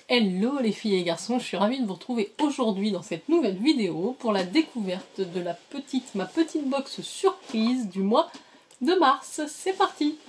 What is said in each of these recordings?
Hello les filles et garçons, je suis ravie de vous retrouver aujourd'hui dans cette nouvelle vidéo pour la découverte de ma petite box surprise du mois de mars. C'est parti!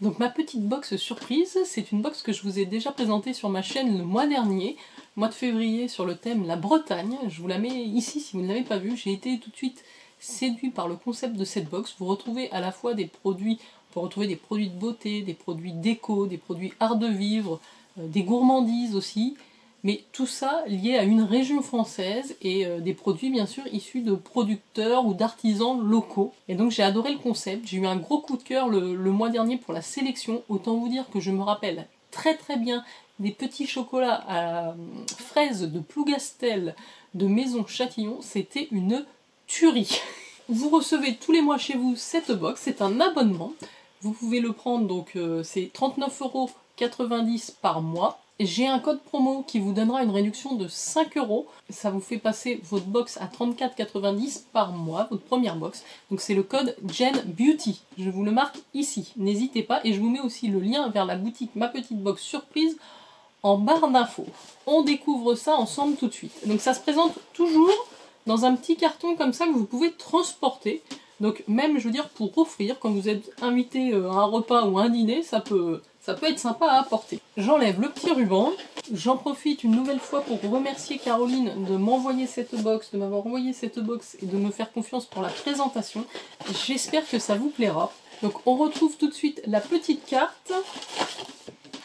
Donc ma petite box surprise, c'est une box que je vous ai déjà présentée sur ma chaîne le mois dernier, mois de février, sur le thème la Bretagne. Je vous la mets ici si vous ne l'avez pas vue. J'ai été tout de suite séduit par le concept de cette box. Vous retrouvez à la fois des produits, on peut retrouver des produits de beauté, des produits déco, des produits art de vivre, des gourmandises aussi. Mais tout ça lié à une région française et des produits bien sûr issus de producteurs ou d'artisans locaux. Et donc j'ai adoré le concept, j'ai eu un gros coup de cœur le mois dernier pour la sélection. Autant vous dire que je me rappelle très bien des petits chocolats à fraises de Plougastel de Maison Châtillon, c'était une tuerie. Vous recevez tous les mois chez vous cette box, c'est un abonnement. Vous pouvez le prendre, donc c'est 39,90 € par mois. J'ai un code promo qui vous donnera une réduction de 5 €. Ça vous fait passer votre box à 34,90 € par mois, votre première box. Donc c'est le code Jen Beauty. Je vous le marque ici. N'hésitez pas. Et je vous mets aussi le lien vers la boutique Ma Petite Box Surprise en barre d'infos. On découvre ça ensemble tout de suite. Donc ça se présente toujours dans un petit carton comme ça que vous pouvez transporter. Donc même, je veux dire, pour offrir, quand vous êtes invité à un repas ou à un dîner, ça peut être sympa à apporter. J'enlève le petit ruban. J'en profite une nouvelle fois pour remercier Caroline de m'envoyer cette box, de m'avoir envoyé cette box et de me faire confiance pour la présentation. J'espère que ça vous plaira. Donc on retrouve tout de suite la petite carte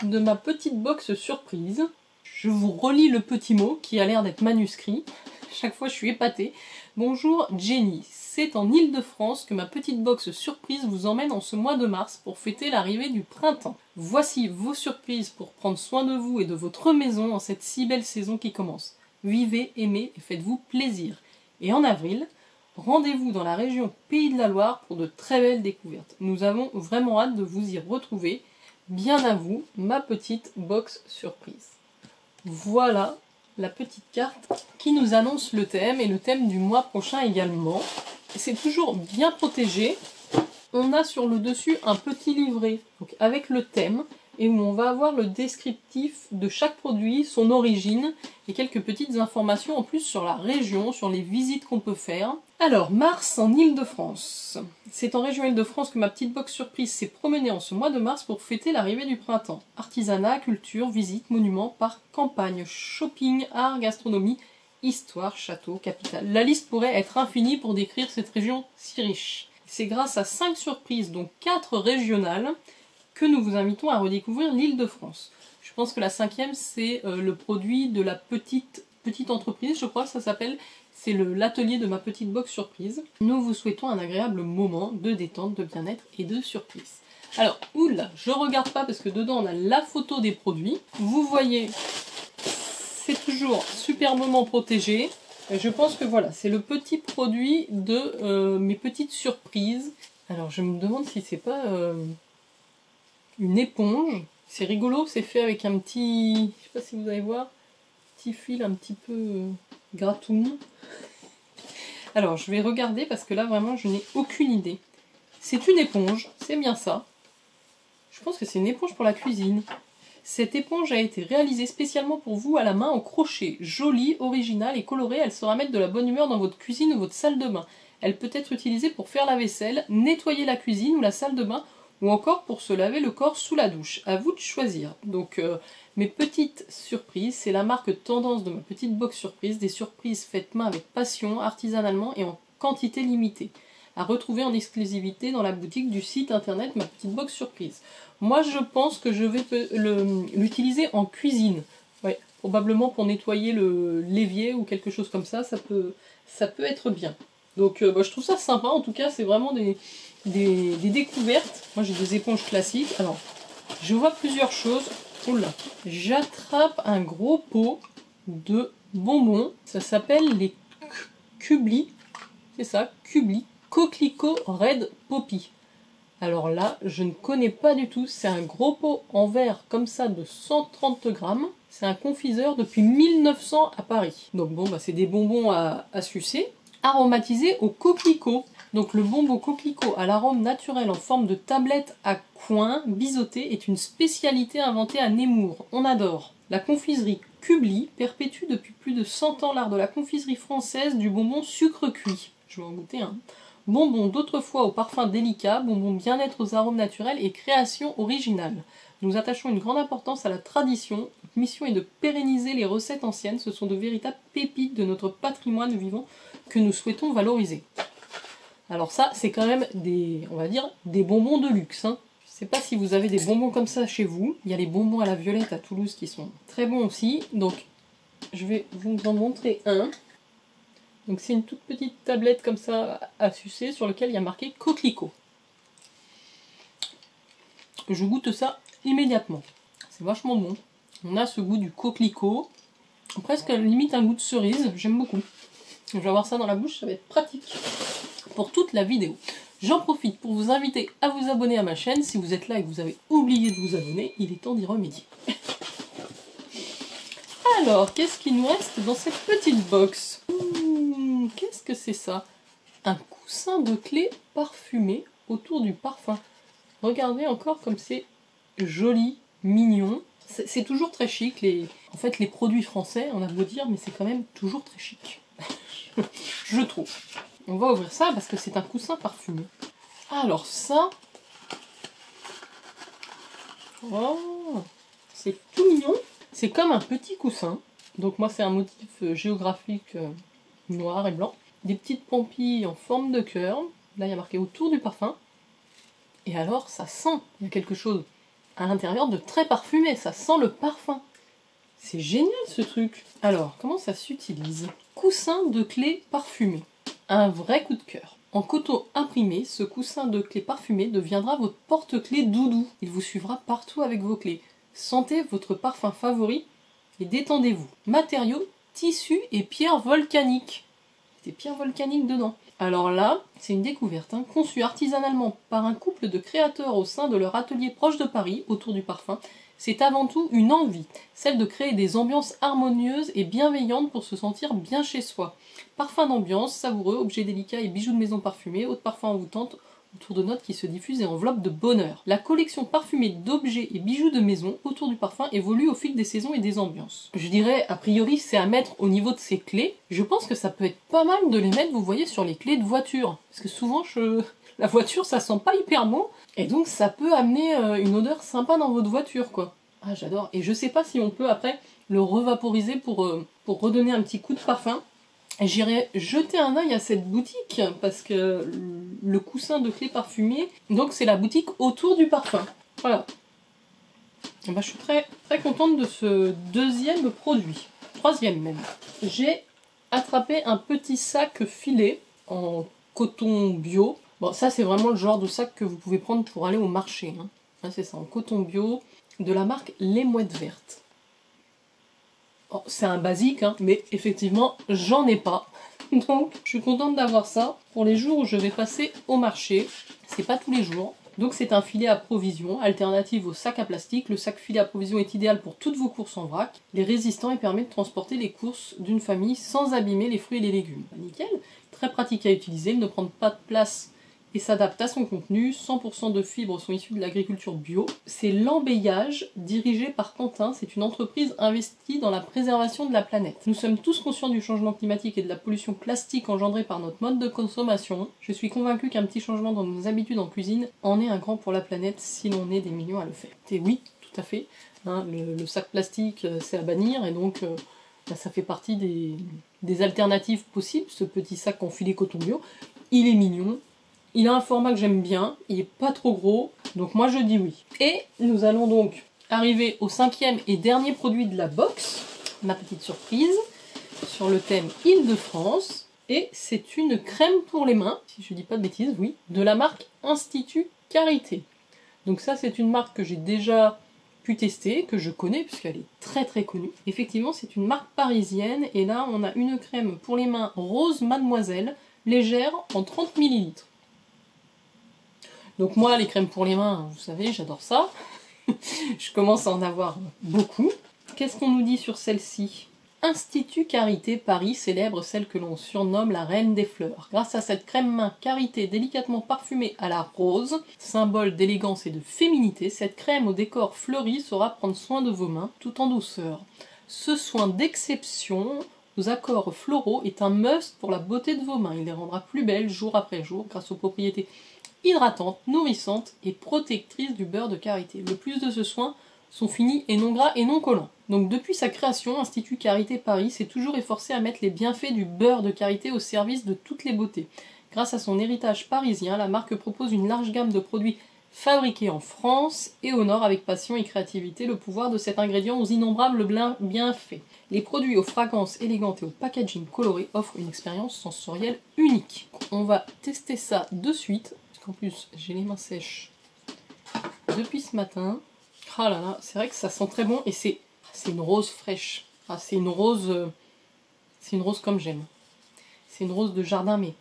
de ma petite box surprise. Je vous relis le petit mot qui a l'air d'être manuscrit. Chaque fois je suis épatée. Bonjour Jenny, c'est en Île-de-France que ma petite box surprise vous emmène en ce mois de mars pour fêter l'arrivée du printemps. Voici vos surprises pour prendre soin de vous et de votre maison en cette si belle saison qui commence. Vivez, aimez et faites-vous plaisir. Et en avril, rendez-vous dans la région Pays de la Loire pour de très belles découvertes. Nous avons vraiment hâte de vous y retrouver. Bien à vous, ma petite box surprise. Voilà la petite carte qui nous annonce le thème et le thème du mois prochain également. C'est toujours bien protégé. On a sur le dessus un petit livret donc avec le thème et où on va avoir le descriptif de chaque produit, son origine et quelques petites informations en plus sur la région, sur les visites qu'on peut faire. Alors, mars en Île-de-France. C'est en région Île-de-France que ma petite box surprise s'est promenée en ce mois de mars pour fêter l'arrivée du printemps. Artisanat, culture, visites, monuments, parcs, campagne, shopping, art, gastronomie, histoire, château, capitale. La liste pourrait être infinie pour décrire cette région si riche. C'est grâce à 5 surprises, dont 4 régionales, que nous vous invitons à redécouvrir l'Île-de-France. Je pense que la 5e, c'est le produit de la petite entreprise, je crois que ça s'appelle, c'est l'atelier de ma petite box surprise. Nous vous souhaitons un agréable moment de détente, de bien-être et de surprise. Alors, oula, je regarde pas parce que dedans on a la photo des produits. Vous voyez, c'est toujours superbement protégé. Je pense que voilà, c'est le petit produit de mes petites surprises. Alors je me demande si c'est pas une éponge. C'est rigolo, c'est fait avec un petit, je sais pas si vous allez voir, petit fil un petit peu gratoun. Alors je vais regarder parce que là vraiment je n'ai aucune idée. C'est une éponge, c'est bien ça. Je pense que c'est une éponge pour la cuisine. Cette éponge a été réalisée spécialement pour vous à la main en crochet. Jolie, originale et colorée, elle saura mettre de la bonne humeur dans votre cuisine ou votre salle de bain. Elle peut être utilisée pour faire la vaisselle, nettoyer la cuisine ou la salle de bain, ou encore pour se laver le corps sous la douche. À vous de choisir. Donc mes petites surprises, c'est la marque tendance de ma petite box surprise, des surprises faites main avec passion, artisanalement et en quantité limitée. À retrouver en exclusivité dans la boutique du site internet Ma Petite Box Surprise. Moi je pense que je vais l'utiliser en cuisine. Ouais, probablement pour nettoyer le l'évier ou quelque chose comme ça, ça peut être bien. Donc je trouve ça sympa, en tout cas c'est vraiment des découvertes. Moi j'ai des éponges classiques. Alors, je vois plusieurs choses. Oula, j'attrape un gros pot de bonbons. Ça s'appelle les Kubli. C'est ça, Kubli. Coquelicot Red Poppy. Alors là, je ne connais pas du tout. C'est un gros pot en verre comme ça de 130 grammes. C'est un confiseur depuis 1900 à Paris. Donc bon, c'est des bonbons à sucer. Aromatisés au coquelicot. Donc le bonbon coquelicot à l'arôme naturel en forme de tablette à coin biseauté est une spécialité inventée à Nemours. On adore. La confiserie Kubli perpétue depuis plus de 100 ans l'art de la confiserie française du bonbon sucre cuit. Je vais en goûter un. Bonbon d'autrefois au parfum délicat, bonbon bien-être aux arômes naturels et création originale. Nous attachons une grande importance à la tradition. Notre mission est de pérenniser les recettes anciennes. Ce sont de véritables pépites de notre patrimoine vivant que nous souhaitons valoriser. Alors ça, c'est quand même on va dire, des bonbons de luxe. Je ne sais pas si vous avez des bonbons comme ça chez vous. Il y a les bonbons à la violette à Toulouse qui sont très bons aussi. Donc, je vais vous en montrer un. Donc c'est une toute petite tablette comme ça à sucer sur laquelle il y a marqué coquelicot. Je goûte ça immédiatement. C'est vachement bon. On a ce goût du coquelicot. Presque limite un goût de cerise. J'aime beaucoup. Je vais avoir ça dans la bouche, ça va être pratique pour toute la vidéo. J'en profite pour vous inviter à vous abonner à ma chaîne. Si vous êtes là et que vous avez oublié de vous abonner, il est temps d'y remédier. Alors, qu'est-ce qu'il nous reste dans cette petite box? Qu'est-ce que c'est ça? Un coussin de clé parfumé autour du parfum. Regardez encore comme c'est joli, mignon. C'est toujours très chic. En fait, les produits français, on a beau dire, mais c'est quand même toujours très chic. Je trouve. On va ouvrir ça parce que c'est un coussin parfumé. Alors ça... Oh, c'est tout mignon. C'est comme un petit coussin. Donc moi, c'est un motif géographique noir et blanc. Des petites pompilles en forme de cœur. Là, il y a marqué autour du parfum. Et alors, ça sent. Il y a quelque chose à l'intérieur de très parfumé. Ça sent le parfum. C'est génial ce truc. Alors, comment ça s'utilise? Coussin de clé parfumé. Un vrai coup de cœur. En coton imprimé, ce coussin de clé parfumé deviendra votre porte-clés doudou. Il vous suivra partout avec vos clés. Sentez votre parfum favori et détendez-vous. Matériaux, tissu et pierres volcaniques. Des pierres volcaniques dedans. Alors là, c'est une découverte, conçue artisanalement par un couple de créateurs au sein de leur atelier proche de Paris, autour du parfum. C'est avant tout une envie, celle de créer des ambiances harmonieuses et bienveillantes pour se sentir bien chez soi. Parfum d'ambiance, savoureux, objets délicats et bijoux de maison parfumés, eau de parfum envoûtante, autour de notes qui se diffusent et enveloppent de bonheur. La collection parfumée d'objets et bijoux de maison autour du parfum évolue au fil des saisons et des ambiances. Je dirais, a priori, c'est à mettre au niveau de ces clés. Je pense que ça peut être pas mal de les mettre, vous voyez, sur les clés de voiture. Parce que souvent, la voiture, ça sent pas hyper bon. Et donc, ça peut amener une odeur sympa dans votre voiture, quoi. Ah, j'adore. Et je sais pas si on peut, après, le revaporiser pour redonner un petit coup de parfum. J'irai jeter un œil à cette boutique parce que le coussin de clé parfumé, donc c'est la boutique autour du parfum. Voilà. Et ben, je suis très, très contente de ce deuxième produit. Troisième même. J'ai attrapé un petit sac filet en coton bio. Bon, ça c'est vraiment le genre de sac que vous pouvez prendre pour aller au marché. C'est ça, en coton bio, de la marque Les Mouettes Vertes. Oh, c'est un basique, mais effectivement, j'en ai pas. Donc, je suis contente d'avoir ça pour les jours où je vais passer au marché. C'est pas tous les jours. Donc, c'est un filet à provision, alternative au sac à plastique. Le sac filet à provision est idéal pour toutes vos courses en vrac. Il est résistant et permet de transporter les courses d'une famille sans abîmer les fruits et les légumes. Nickel. Très pratique à utiliser, il ne prend pas de place et s'adapte à son contenu. 100% de fibres sont issues de l'agriculture bio. C'est l'Embeyage, dirigé par Quentin. C'est une entreprise investie dans la préservation de la planète. Nous sommes tous conscients du changement climatique et de la pollution plastique engendrée par notre mode de consommation. Je suis convaincue qu'un petit changement dans nos habitudes en cuisine en est un grand pour la planète si l'on est des millions à le faire. Et oui, tout à fait. Le sac plastique, c'est à bannir et donc ça fait partie des alternatives possibles. Ce petit sac en filet coton bio, il est mignon. Il a un format que j'aime bien, il n'est pas trop gros, donc moi je dis oui. Et nous allons donc arriver au cinquième et dernier produit de la box, ma petite surprise, sur le thème Île-de-France. Et c'est une crème pour les mains, si je dis pas de bêtises, oui, de la marque Institut Carité. Donc ça c'est une marque que j'ai déjà pu tester, que je connais puisqu'elle est très très connue. Effectivement c'est une marque parisienne et là on a une crème pour les mains rose mademoiselle, légère en 30 ml. Donc moi, les crèmes pour les mains, vous savez, j'adore ça. Je commence à en avoir beaucoup. Qu'est-ce qu'on nous dit sur celle-ci? Institut Carité Paris célèbre celle que l'on surnomme la reine des fleurs. Grâce à cette crème main Carité délicatement parfumée à la rose, symbole d'élégance et de féminité, cette crème au décor fleuri saura prendre soin de vos mains tout en douceur. Ce soin d'exception aux accords floraux est un must pour la beauté de vos mains. Il les rendra plus belles jour après jour grâce aux propriétés hydratantes, nourrissantes et protectrices du beurre de karité. Le plus de ce soin sont finis et non gras et non collants. Donc depuis sa création, Institut Carité Paris s'est toujours efforcé à mettre les bienfaits du beurre de karité au service de toutes les beautés. Grâce à son héritage parisien, la marque propose une large gamme de produits fabriqués en France et honore avec passion et créativité le pouvoir de cet ingrédient aux innombrables bienfaits. Les produits aux fragrances élégantes et au packaging coloré offrent une expérience sensorielle unique. On va tester ça de suite, parce qu'en plus j'ai les mains sèches depuis ce matin. Ah là là, c'est vrai que ça sent très bon et c'est une rose fraîche. Ah, c'est une rose comme j'aime. C'est une rose de jardin, mais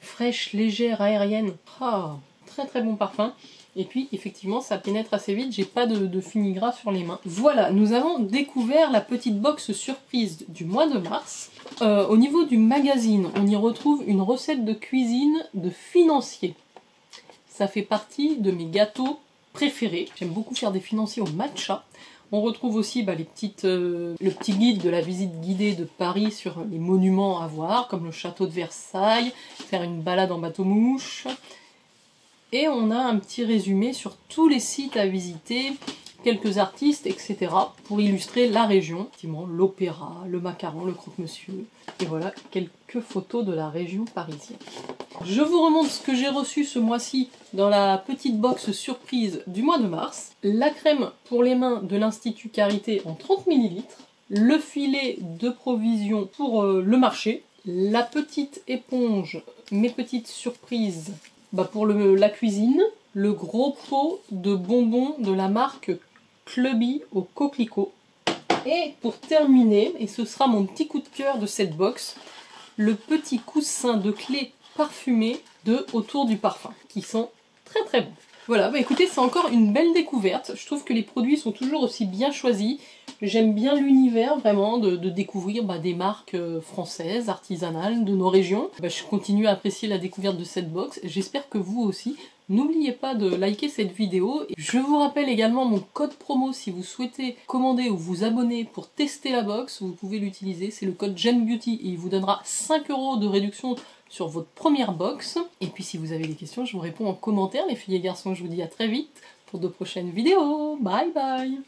fraîche, légère, aérienne. Ah, très très bon parfum. Et puis effectivement, ça pénètre assez vite. J'ai pas de fini-gras sur les mains. Voilà, nous avons découvert la petite box surprise du mois de mars. Au niveau du magazine, on y retrouve une recette de cuisine de financier. Ça fait partie de mes gâteaux préférés. J'aime beaucoup faire des financiers au matcha. On retrouve aussi le petit guide de la visite guidée de Paris sur les monuments à voir, comme le château de Versailles, faire une balade en bateau-mouche. Et on a un petit résumé sur tous les sites à visiter, quelques artistes, etc. pour illustrer la région. Effectivement, l'opéra, le macaron, le croque-monsieur. Et voilà, quelques photos de la région parisienne. Je vous remontre ce que j'ai reçu ce mois-ci dans la petite box surprise du mois de mars. La crème pour les mains de l'Institut Carité en 30 ml. Le filet de provision pour le marché. La petite éponge, mes petites surprises pour la cuisine. Le gros pot de bonbons de la marque Clubby au coquelicot. Et pour terminer, et ce sera mon petit coup de cœur de cette box, le petit coussin de clé parfumé de Autour du parfum, qui sont très très bons. Voilà, écoutez, c'est encore une belle découverte. Je trouve que les produits sont toujours aussi bien choisis. J'aime bien l'univers vraiment de découvrir des marques françaises, artisanales, de nos régions. Je continue à apprécier la découverte de cette box. J'espère que vous aussi. N'oubliez pas de liker cette vidéo. Je vous rappelle également mon code promo si vous souhaitez commander ou vous abonner pour tester la box. Vous pouvez l'utiliser, c'est le code JenBeauty et il vous donnera 5 € de réduction sur votre première box. Et puis si vous avez des questions, je vous réponds en commentaire les filles et garçons. Je vous dis à très vite pour de prochaines vidéos. Bye bye.